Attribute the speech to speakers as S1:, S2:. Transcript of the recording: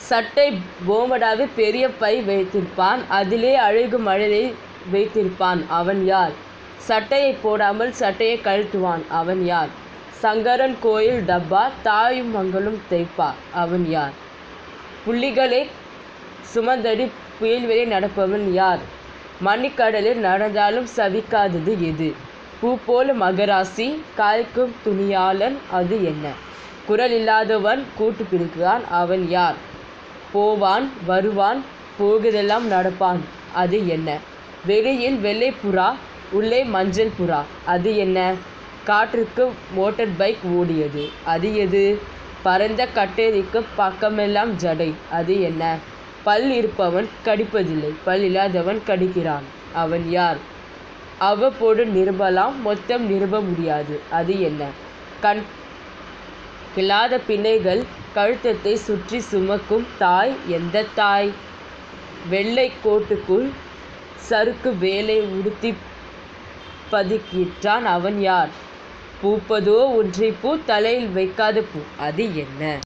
S1: சட்டை போமடாவில் பெரிய பை வைத்திருப்பான். அதிலே அழகு மழலை வைத்திருப்பான். அவன் யார்? சட்டையை போடாமல் சட்டையை கழட்டுவான். அவன் யார்? சங்கரன் கோயில் டப்பா தாயும் மங்களும் தைப்பா. அவன் யார்? புள்ளிகளை சுமந்தடி புயல்வெளி நடப்பவன் யார்? மணிக்கடலில் நடந்தாலும் சவிக்காதது எது? பூ போல மகராசி காய்க்கும் துணியாளன் அது என்ன? குரல் இல்லாதவன் கூட்டு பிடிக்கிறான். அவன் யார்? போவான் வருவான் போகுதெல்லாம் நடப்பான். அது என்ன? வெளியில் வெள்ளை புறா உள்ளே மஞ்சள் புறா. அது என்ன? காற்றுக்கு மோட்டார் பைக் ஓடியது. அது எது? பரந்த கட்டேரிக்கு பக்கமெல்லாம் ஜடை. அது என்ன? பல் இருப்பவன் கடிப்பதில்லை பல் இல்லாதவன் கடிக்கிறான். அவன் யார்? அவ்வப்போது நிரம்பலாம் மொத்தம் நிரம்ப முடியாது. அது என்ன? கண் இல்லாத பிள்ளைகள் கழுத்தத்தை சுற்றி சுமக்கும் தாய் எந்த தாய்? வெள்ளை கோட்டுக்குள் சறுக்கு வேலை உடுத்தி பதுக்கிட்டான். அவன் யார்? பூப்பதோ ஒன்றை பூ தலையில் வைக்காத பூ. அது என்ன?